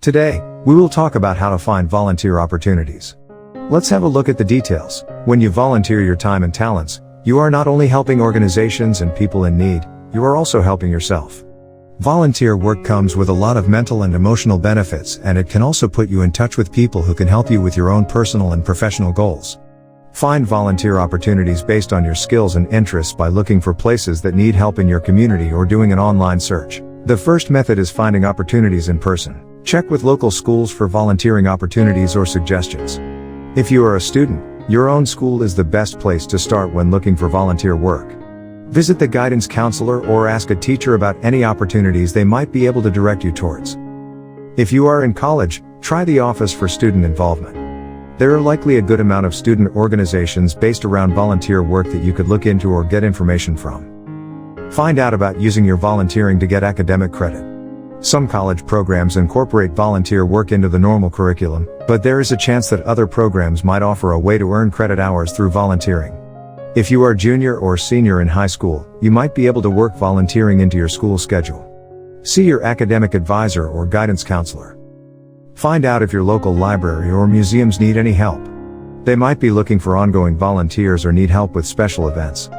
Today, we will talk about how to find volunteer opportunities. Let's have a look at the details. When you volunteer your time and talents, you are not only helping organizations and people in need, you are also helping yourself. Volunteer work comes with a lot of mental and emotional benefits, and it can also put you in touch with people who can help you with your own personal and professional goals. Find volunteer opportunities based on your skills and interests by looking for places that need help in your community or doing an online search. The first method is finding opportunities in person. Check with local schools for volunteering opportunities or suggestions. If you are a student, your own school is the best place to start when looking for volunteer work. Visit the guidance counselor or ask a teacher about any opportunities they might be able to direct you towards. If you are in college, try the Office for Student Involvement. There are likely a good amount of student organizations based around volunteer work that you could look into or get information from. Find out about using your volunteering to get academic credit. Some college programs incorporate volunteer work into the normal curriculum, but there is a chance that other programs might offer a way to earn credit hours through volunteering. If you are junior or senior in high school, you might be able to work volunteering into your school schedule. See your academic advisor or guidance counselor. Find out if your local library or museums need any help. They might be looking for ongoing volunteers or need help with special events.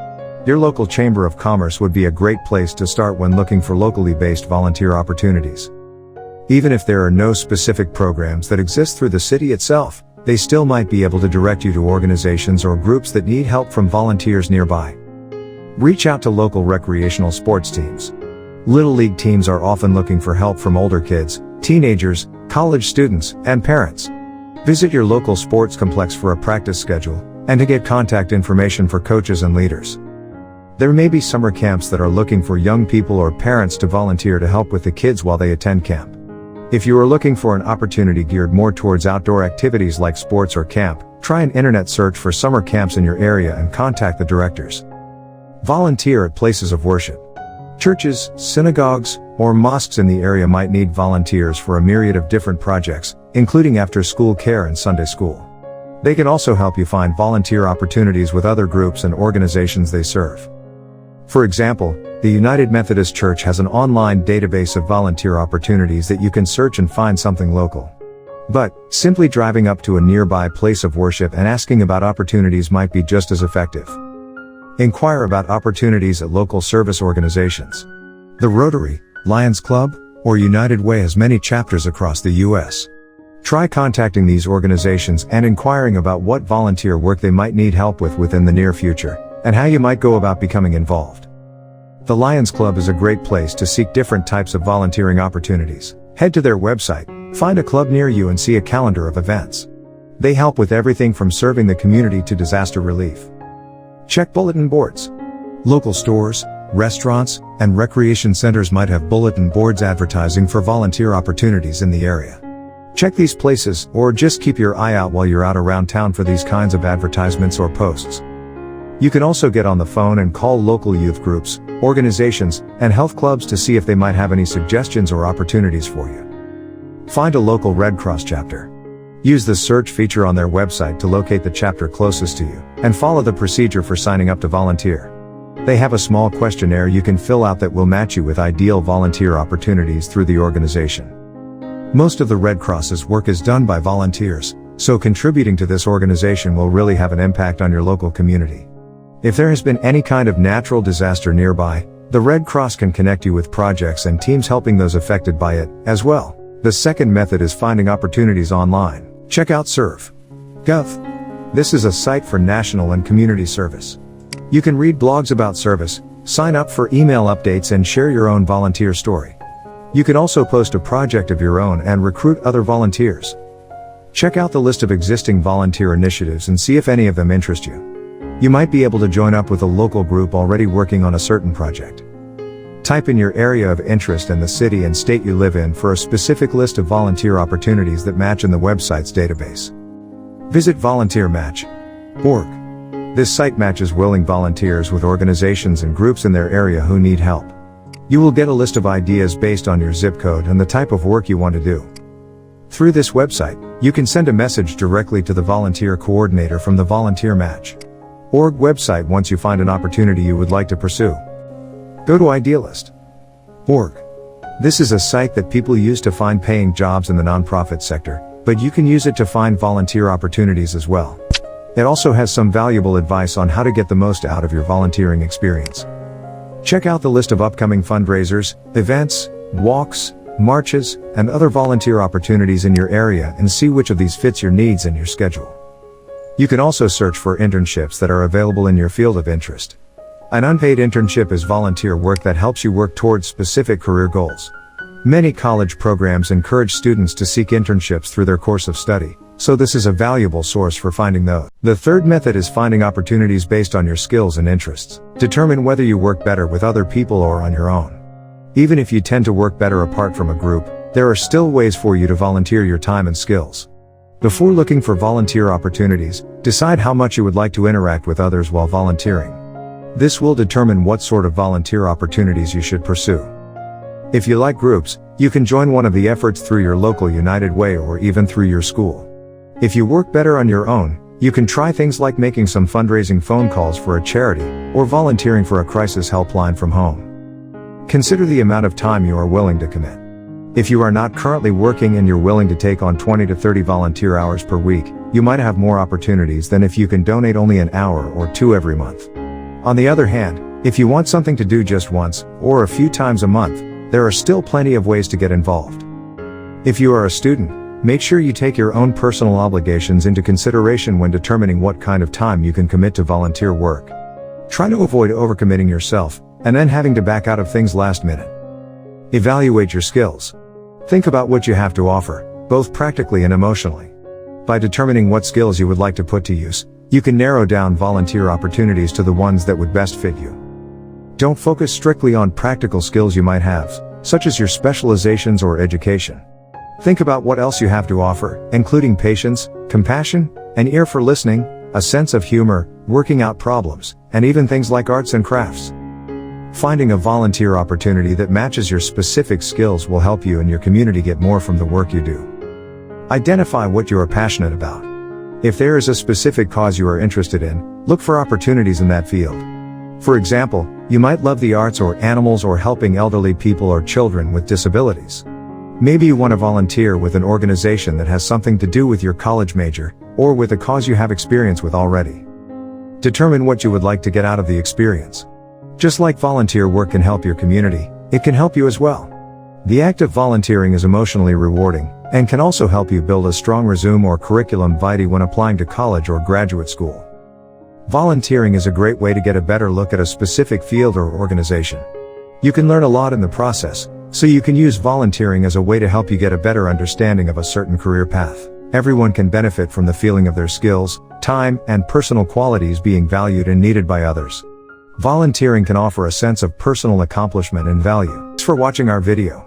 Your local Chamber of Commerce would be a great place to start when looking for locally based volunteer opportunities. Even if there are no specific programs that exist through the city itself, they still might be able to direct you to organizations or groups that need help from volunteers nearby. Reach out to local recreational sports teams. Little League teams are often looking for help from older kids, teenagers, college students, and parents. Visit your local sports complex for a practice schedule, and to get contact information for coaches and leaders. There may be summer camps that are looking for young people or parents to volunteer to help with the kids while they attend camp. If you are looking for an opportunity geared more towards outdoor activities like sports or camp, try an internet search for summer camps in your area and contact the directors. Volunteer at places of worship. Churches, synagogues, or mosques in the area might need volunteers for a myriad of different projects, including after-school care and Sunday school. They can also help you find volunteer opportunities with other groups and organizations they serve. For example, the United Methodist Church has an online database of volunteer opportunities that you can search and find something local. But, simply driving up to a nearby place of worship and asking about opportunities might be just as effective. Inquire about opportunities at local service organizations. The Rotary, Lions Club, or United Way has many chapters across the U.S. Try contacting these organizations and inquiring about what volunteer work they might need help with within the near future, and how you might go about becoming involved. The Lions Club is a great place to seek different types of volunteering opportunities. Head to their website, find a club near you and see a calendar of events. They help with everything from serving the community to disaster relief. Check bulletin boards. Local stores, restaurants, and recreation centers might have bulletin boards advertising for volunteer opportunities in the area. Check these places, or just keep your eye out while you're out around town for these kinds of advertisements or posts. You can also get on the phone and call local youth groups, organizations, and health clubs to see if they might have any suggestions or opportunities for you. Find a local Red Cross chapter. Use the search feature on their website to locate the chapter closest to you, and follow the procedure for signing up to volunteer. They have a small questionnaire you can fill out that will match you with ideal volunteer opportunities through the organization. Most of the Red Cross's work is done by volunteers, so contributing to this organization will really have an impact on your local community. If there has been any kind of natural disaster nearby, the Red Cross can connect you with projects and teams helping those affected by it, as well. The second method is finding opportunities online. Check out Serve.gov. This is a site for national and community service. You can read blogs about service, sign up for email updates, and share your own volunteer story. You can also post a project of your own and recruit other volunteers. Check out the list of existing volunteer initiatives and see if any of them interest you. You might be able to join up with a local group already working on a certain project. Type in your area of interest and the city and state you live in for a specific list of volunteer opportunities that match in the website's database. Visit volunteermatch.org. This site matches willing volunteers with organizations and groups in their area who need help. You will get a list of ideas based on your zip code and the type of work you want to do. Through this website, you can send a message directly to the volunteer coordinator from the Volunteer Match.org website once you find an opportunity you would like to pursue. Go to idealist.org. This is a site that people use to find paying jobs in the nonprofit sector, but you can use it to find volunteer opportunities as well. It also has some valuable advice on how to get the most out of your volunteering experience. Check out the list of upcoming fundraisers, events, walks, marches, and other volunteer opportunities in your area and see which of these fits your needs and your schedule. You can also search for internships that are available in your field of interest. An unpaid internship is volunteer work that helps you work towards specific career goals. Many college programs encourage students to seek internships through their course of study, so this is a valuable source for finding those. The third method is finding opportunities based on your skills and interests. Determine whether you work better with other people or on your own. Even if you tend to work better apart from a group, there are still ways for you to volunteer your time and skills. Before looking for volunteer opportunities, decide how much you would like to interact with others while volunteering. This will determine what sort of volunteer opportunities you should pursue. If you like groups, you can join one of the efforts through your local United Way or even through your school. If you work better on your own, you can try things like making some fundraising phone calls for a charity, or volunteering for a crisis helpline from home. Consider the amount of time you are willing to commit. If you are not currently working and you're willing to take on 20 to 30 volunteer hours per week, you might have more opportunities than if you can donate only an hour or two every month. On the other hand, if you want something to do just once, or a few times a month, there are still plenty of ways to get involved. If you are a student, make sure you take your own personal obligations into consideration when determining what kind of time you can commit to volunteer work. Try to avoid overcommitting yourself, and then having to back out of things last minute. Evaluate your skills. Think about what you have to offer, both practically and emotionally. By determining what skills you would like to put to use, you can narrow down volunteer opportunities to the ones that would best fit you. Don't focus strictly on practical skills you might have, such as your specializations or education. Think about what else you have to offer, including patience, compassion, an ear for listening, a sense of humor, working out problems, and even things like arts and crafts. Finding a volunteer opportunity that matches your specific skills will help you and your community get more from the work you do. Identify what you are passionate about. If there is a specific cause you are interested in, look for opportunities in that field. For example, you might love the arts or animals or helping elderly people or children with disabilities. Maybe you want to volunteer with an organization that has something to do with your college major, or with a cause you have experience with already. Determine what you would like to get out of the experience. Just like volunteer work can help your community, it can help you as well. The act of volunteering is emotionally rewarding, and can also help you build a strong resume or curriculum vitae when applying to college or graduate school. Volunteering is a great way to get a better look at a specific field or organization. You can learn a lot in the process, so you can use volunteering as a way to help you get a better understanding of a certain career path. Everyone can benefit from the feeling of their skills, time, and personal qualities being valued and needed by others. Volunteering can offer a sense of personal accomplishment and value. Thanks for watching our video.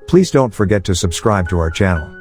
Please don't forget to subscribe to our channel.